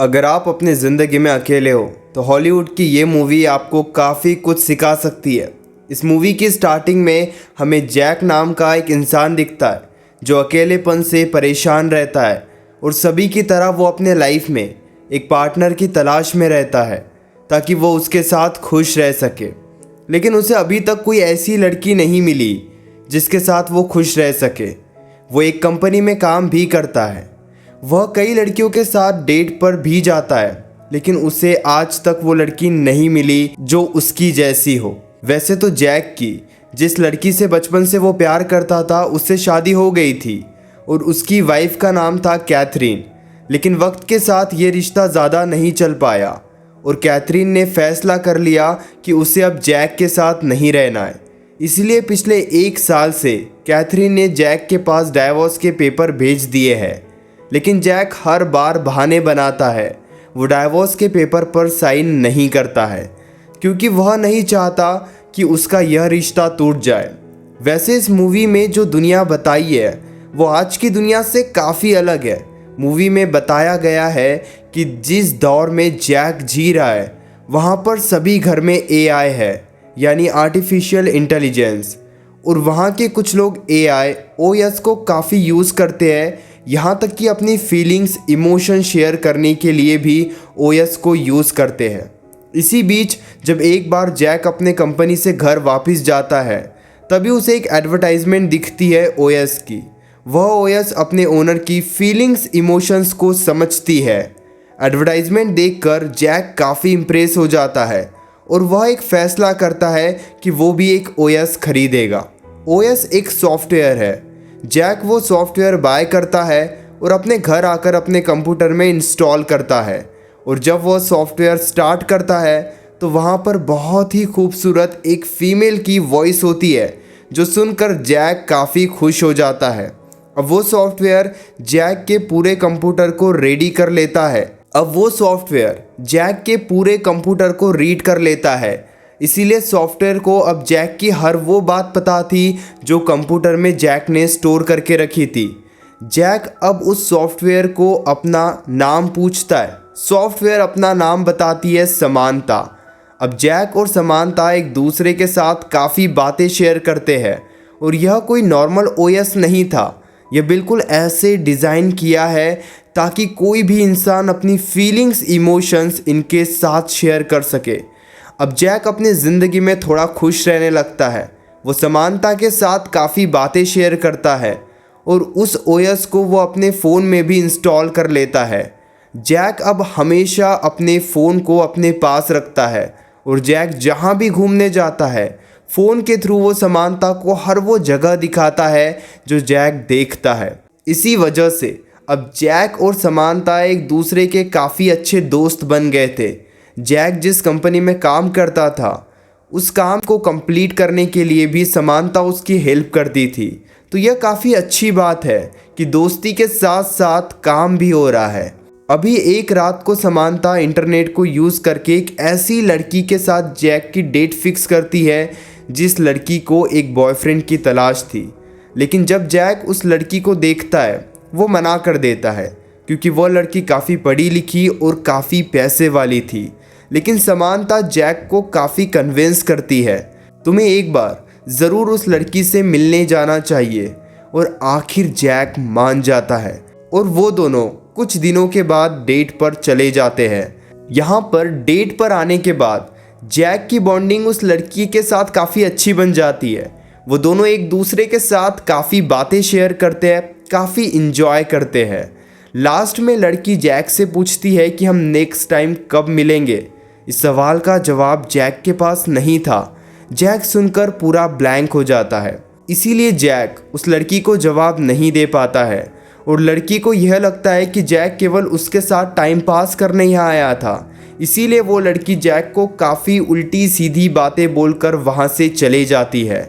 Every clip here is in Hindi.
अगर आप अपनी ज़िंदगी में अकेले हो तो हॉलीवुड की ये मूवी आपको काफ़ी कुछ सिखा सकती है। इस मूवी की स्टार्टिंग में हमें जैक नाम का एक इंसान दिखता है जो अकेलेपन से परेशान रहता है और सभी की तरह वो अपने लाइफ में एक पार्टनर की तलाश में रहता है ताकि वो उसके साथ खुश रह सके। लेकिन उसे अभी तक कोई ऐसी लड़की नहीं मिली जिसके साथ वो खुश रह सके। वो एक कंपनी में काम भी करता है, वह कई लड़कियों के साथ डेट पर भी जाता है, लेकिन उसे आज तक वो लड़की नहीं मिली जो उसकी जैसी हो। वैसे तो जैक की जिस लड़की से बचपन से वो प्यार करता था उससे शादी हो गई थी और उसकी वाइफ का नाम था कैथरीन। लेकिन वक्त के साथ ये रिश्ता ज़्यादा नहीं चल पाया और कैथरीन ने फैसला कर लिया कि उसे अब जैक के साथ नहीं रहना है। इसलिए पिछले 1 साल से कैथरीन ने जैक के पास डाइवोर्स के पेपर भेज दिए हैं। लेकिन जैक हर बार बहाने बनाता है, वो डाइवोर्स के पेपर पर साइन नहीं करता है क्योंकि वह नहीं चाहता कि उसका यह रिश्ता टूट जाए। वैसे इस मूवी में जो दुनिया बताई है वो आज की दुनिया से काफ़ी अलग है। मूवी में बताया गया है कि जिस दौर में जैक जी रहा है वहाँ पर सभी घर में AI है, यानी आर्टिफिशियल इंटेलिजेंस, और वहाँ के कुछ लोग AI OS को काफ़ी यूज़ करते हैं, यहाँ तक कि अपनी फीलिंग्स इमोशन शेयर करने के लिए भी OS को यूज़ करते हैं। इसी बीच जब एक बार जैक अपने कंपनी से घर वापस जाता है तभी उसे एक एडवर्टाइजमेंट दिखती है OS की। वह OS अपने ओनर की फीलिंग्स इमोशंस को समझती है। एडवर्टाइजमेंट देखकर जैक काफ़ी इम्प्रेस हो जाता है और वह एक फ़ैसला करता है कि वो भी एक OS खरीदेगा। OS एक सॉफ्टवेयर है। जैक वो सॉफ्टवेयर बाय करता है और अपने घर आकर अपने कंप्यूटर में इंस्टॉल करता है, और जब वह सॉफ्टवेयर स्टार्ट करता है तो वहाँ पर बहुत ही खूबसूरत एक फ़ीमेल की वॉइस होती है जो सुनकर जैक काफ़ी खुश हो जाता है। अब वो सॉफ्टवेयर जैक के पूरे कंप्यूटर को रेडी कर लेता है। अब वो सॉफ्टवेयर जैक के पूरे कंप्यूटर को रीड कर लेता है, इसीलिए सॉफ्टवेयर को अब जैक की हर वो बात पता थी जो कंप्यूटर में जैक ने स्टोर करके रखी थी। जैक अब उस सॉफ्टवेयर को अपना नाम पूछता है। सॉफ्टवेयर अपना नाम बताती है समानता। अब जैक और समानता एक दूसरे के साथ काफ़ी बातें शेयर करते हैं और यह कोई नॉर्मल OS नहीं था। यह बिल्कुल ऐसे डिज़ाइन किया है ताकि कोई भी इंसान अपनी फीलिंग्स इमोशंस इनके साथ शेयर कर सके। अब जैक अपनी ज़िंदगी में थोड़ा खुश रहने लगता है। वो समानता के साथ काफ़ी बातें शेयर करता है और उस OS को वो अपने फ़ोन में भी इंस्टॉल कर लेता है। जैक अब हमेशा अपने फ़ोन को अपने पास रखता है और जैक जहाँ भी घूमने जाता है फ़ोन के थ्रू वो समानता को हर वो जगह दिखाता है जो जैक देखता है। इसी वजह से अब जैक और समानता एक दूसरे के काफ़ी अच्छे दोस्त बन गए थे। जैक जिस कंपनी में काम करता था उस काम को कंप्लीट करने के लिए भी समानता उसकी हेल्प करती थी। तो यह काफ़ी अच्छी बात है कि दोस्ती के साथ साथ काम भी हो रहा है। अभी एक रात को समानता इंटरनेट को यूज़ करके एक ऐसी लड़की के साथ जैक की डेट फिक्स करती है जिस लड़की को एक बॉयफ्रेंड की तलाश थी। लेकिन जब जैक उस लड़की को देखता है वो मना कर देता है क्योंकि वह लड़की काफ़ी पढ़ी लिखी और काफ़ी पैसे वाली थी। लेकिन समानता जैक को काफ़ी कन्विंस करती है, तुम्हें एक बार ज़रूर उस लड़की से मिलने जाना चाहिए, और आखिर जैक मान जाता है और वो दोनों कुछ दिनों के बाद डेट पर चले जाते हैं। यहाँ पर डेट पर आने के बाद जैक की बॉन्डिंग उस लड़की के साथ काफ़ी अच्छी बन जाती है। वो दोनों एक दूसरे के साथ काफ़ी बातें शेयर करते हैं, काफ़ी इंजॉय करते हैं। लास्ट में लड़की जैक से पूछती है कि हम नेक्स्ट टाइम कब मिलेंगे। इस सवाल का जवाब जैक के पास नहीं था। जैक सुनकर पूरा ब्लैंक हो जाता है, इसीलिए जैक उस लड़की को जवाब नहीं दे पाता है और लड़की को यह लगता है कि जैक केवल उसके साथ टाइम पास करने यहाँ आया था। इसीलिए वो लड़की जैक को काफ़ी उल्टी सीधी बातें बोलकर वहाँ से चले जाती है।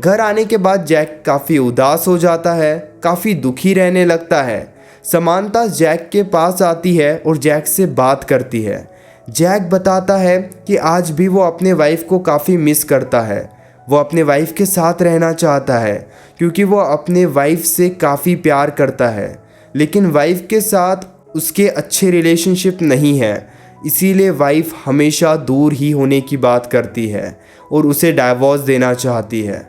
घर आने के बाद जैक काफ़ी उदास हो जाता है, काफ़ी दुखी रहने लगता है। समानता जैक के पास आती है और जैक से बात करती है। जैक बताता है कि आज भी वो अपने वाइफ को काफ़ी मिस करता है। वो अपने वाइफ के साथ रहना चाहता है क्योंकि वो अपने वाइफ से काफ़ी प्यार करता है। लेकिन वाइफ के साथ उसके अच्छे रिलेशनशिप नहीं है, इसीलिए वाइफ हमेशा दूर ही होने की बात करती है और उसे डाइवोर्स देना चाहती है।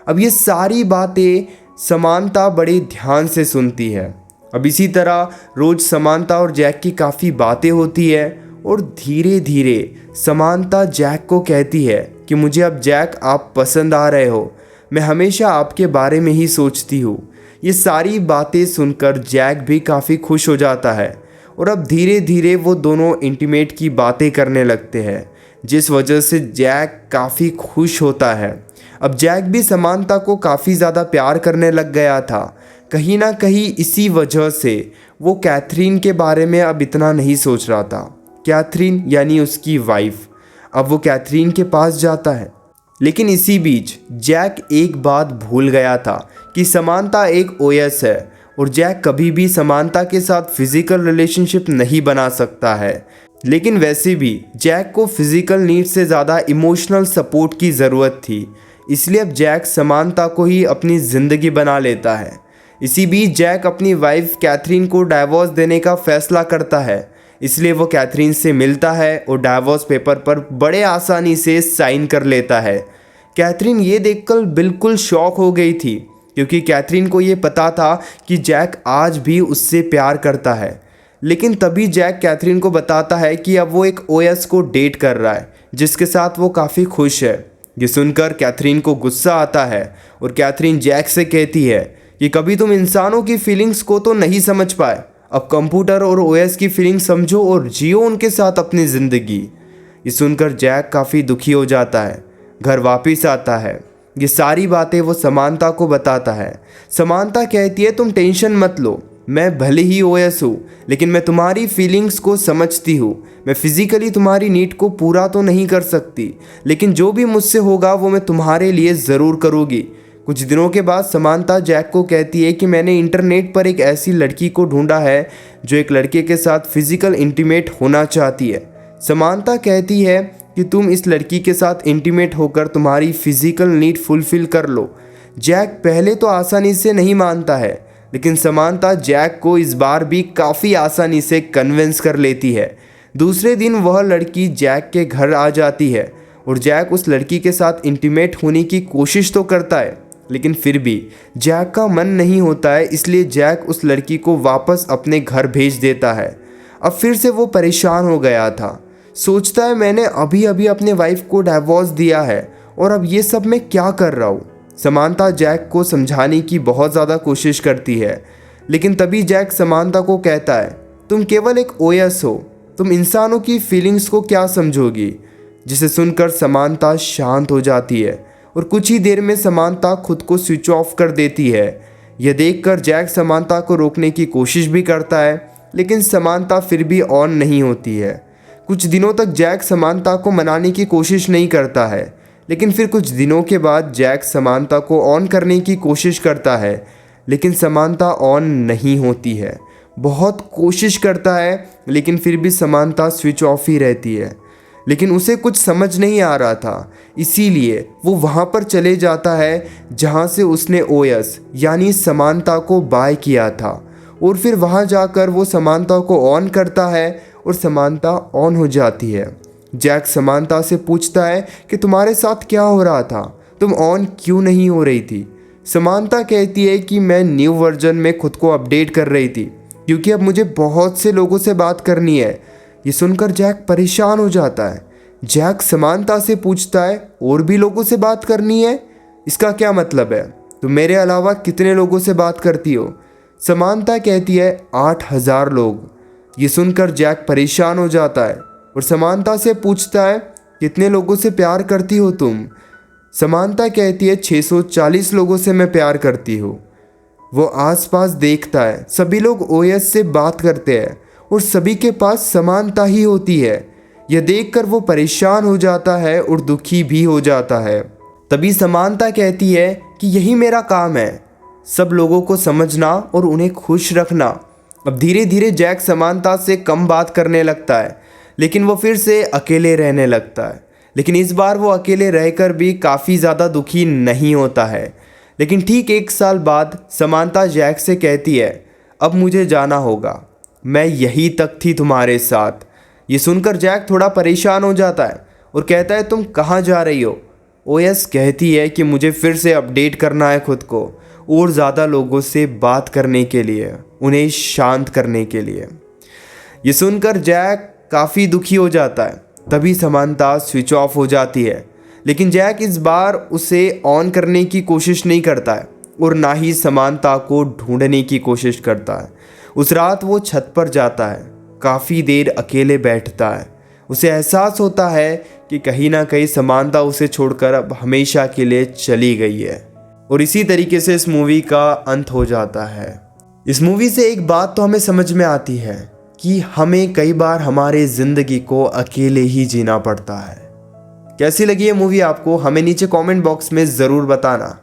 अब ये सारी बातें समांता बड़े ध्यान से सुनती है। अब इसी तरह रोज़ समांता और जैक की काफ़ी बातें होती है और धीरे धीरे समांता जैक को कहती है कि मुझे अब जैक आप पसंद आ रहे हो, मैं हमेशा आपके बारे में ही सोचती हूँ। ये सारी बातें सुनकर जैक भी काफ़ी खुश हो जाता है और अब धीरे धीरे वो दोनों इंटीमेट की बातें करने लगते हैं, जिस वजह से जैक काफ़ी खुश होता है। अब जैक भी समांता को काफ़ी ज़्यादा प्यार करने लग गया था। कहीं ना कहीं इसी वजह से वो कैथरीन के बारे में अब इतना नहीं सोच रहा था। कैथरीन यानी उसकी वाइफ। अब वो कैथरीन के पास जाता है, लेकिन इसी बीच जैक एक बात भूल गया था कि समांता एक ओएस है और जैक कभी भी समांता के साथ फिजिकल रिलेशनशिप नहीं बना सकता है। लेकिन वैसे भी जैक को फिजिकल नीड से ज़्यादा इमोशनल सपोर्ट की ज़रूरत थी, इसलिए अब जैक समांता को ही अपनी ज़िंदगी बना लेता है। इसी बीच जैक अपनी वाइफ कैथरीन को डाइवोर्स देने का फैसला करता है, इसलिए वो कैथरीन से मिलता है और डाइवोर्स पेपर पर बड़े आसानी से साइन कर लेता है। कैथरीन ये देखकर बिल्कुल शॉक हो गई थी, क्योंकि कैथरीन को ये पता था कि जैक आज भी उससे प्यार करता है। लेकिन तभी जैक कैथरीन को बताता है कि अब वो एक ओएस को डेट कर रहा है, जिसके साथ वो काफ़ी खुश है। ये सुनकर कैथरीन को गुस्सा आता है और कैथरीन जैक से कहती है कि कभी तुम इंसानों की फीलिंग्स को तो नहीं समझ पाए, अब कंप्यूटर और ओएस की फीलिंग समझो और जियो उनके साथ अपनी ज़िंदगी। ये सुनकर जैक काफ़ी दुखी हो जाता है, घर वापस आता है। ये सारी बातें वो समांता को बताता है। समांता कहती है तुम टेंशन मत लो, मैं भले ही ओएस हूँ, लेकिन मैं तुम्हारी फीलिंग्स को समझती हूँ। मैं फिज़िकली तुम्हारी नीड को पूरा तो नहीं कर सकती, लेकिन जो भी मुझसे होगा वो मैं तुम्हारे लिए ज़रूर करूँगी। कुछ दिनों के बाद समांता जैक को कहती है कि मैंने इंटरनेट पर एक ऐसी लड़की को ढूंढा है जो एक लड़के के साथ फिजिकल इंटीमेट होना चाहती है। समांता कहती है कि तुम इस लड़की के साथ इंटीमेट होकर तुम्हारी फिजिकल नीड फुलफिल कर लो। जैक पहले तो आसानी से नहीं मानता है, लेकिन समांता जैक को इस बार भी काफ़ी आसानी से कन्विंस कर लेती है। दूसरे दिन वह लड़की जैक के घर आ जाती है और जैक उस लड़की के साथ इंटीमेट होने की कोशिश तो करता है, लेकिन फिर भी जैक का मन नहीं होता है, इसलिए जैक उस लड़की को वापस अपने घर भेज देता है। अब फिर से वो परेशान हो गया था, सोचता है मैंने अभी अभी अपने वाइफ को डाइवोर्स दिया है और अब ये सब मैं क्या कर रहा हूँ। समांता जैक को समझाने की बहुत ज़्यादा कोशिश करती है, लेकिन तभी जैक समांता को कहता है तुम केवल एक ओएस हो, तुम इंसानों की फीलिंग्स को क्या समझोगी। जिसे सुनकर समांता शांत हो जाती है और कुछ ही देर में समांता खुद को स्विच ऑफ कर देती है। यह देखकर जैक समांता को रोकने की कोशिश भी करता है, लेकिन समांता फिर भी ऑन नहीं होती है। कुछ दिनों तक जैक समांता को मनाने की कोशिश नहीं करता है, लेकिन फिर कुछ दिनों के बाद जैक समांता को ऑन करने की कोशिश करता है, लेकिन समांता ऑन नहीं होती है। बहुत कोशिश करता है, लेकिन फिर भी समांता स्विच ऑफ ही रहती है। लेकिन उसे कुछ समझ नहीं आ रहा था, इसीलिए वो वहाँ पर चले जाता है जहाँ से उसने ओएस यानी समांता को बाय किया था, और फिर वहाँ जाकर वो समांता को ऑन करता है और समांता ऑन हो जाती है। जैक समांता से पूछता है कि तुम्हारे साथ क्या हो रहा था, तुम ऑन क्यों नहीं हो रही थी। समांता कहती है कि मैं न्यू वर्जन में खुद को अपडेट कर रही थी, क्योंकि अब मुझे बहुत से लोगों से बात करनी है। ये सुनकर जैक परेशान हो जाता है। जैक समांता से पूछता है और भी लोगों से बात करनी है, इसका क्या मतलब है, तुम मेरे अलावा कितने लोगों से बात करती हो। समांता कहती है 8000 लोग। ये सुनकर जैक परेशान हो जाता है और समांता से पूछता है कितने लोगों से प्यार करती हो तुम। समांता कहती है 640 लोगों से मैं प्यार करती हूँ। वो आसपास देखता है, सभी लोग ओएस से बात करते हैं और सभी के पास समानता ही होती है। यह देखकर वो परेशान हो जाता है और दुखी भी हो जाता है। तभी समानता कहती है कि यही मेरा काम है, सब लोगों को समझना और उन्हें खुश रखना। अब धीरे धीरे जैक समानता से कम बात करने लगता है, लेकिन वो फिर से अकेले रहने लगता है। लेकिन इस बार वो अकेले रहकर भी काफ़ी ज़्यादा दुखी नहीं होता है। लेकिन ठीक 1 साल बाद समानता जैक से कहती है अब मुझे जाना होगा। मैं यहीं तक थी तुम्हारे साथ। ये सुनकर जैक थोड़ा परेशान हो जाता है और कहता है तुम कहाँ जा रही हो। ओएस कहती है कि मुझे फिर से अपडेट करना है खुद को और ज़्यादा लोगों से बात करने के लिए, उन्हें शांत करने के लिए। ये सुनकर जैक काफ़ी दुखी हो जाता है। तभी समानता स्विच ऑफ हो जाती है, लेकिन जैक इस बार उसे ऑन करने की कोशिश नहीं करता है और ना ही समानता को ढूंढने की कोशिश करता है। उस रात वो छत पर जाता है, काफ़ी देर अकेले बैठता है। उसे एहसास होता है कि कहीं ना कहीं समानता उसे छोड़कर अब हमेशा के लिए चली गई है। और इसी तरीके से इस मूवी का अंत हो जाता है। इस मूवी से एक बात तो हमें समझ में आती है कि हमें कई बार हमारे ज़िंदगी को अकेले ही जीना पड़ता है। कैसी लगी ये मूवी आपको, हमें नीचे कमेंट बॉक्स में ज़रूर बताना।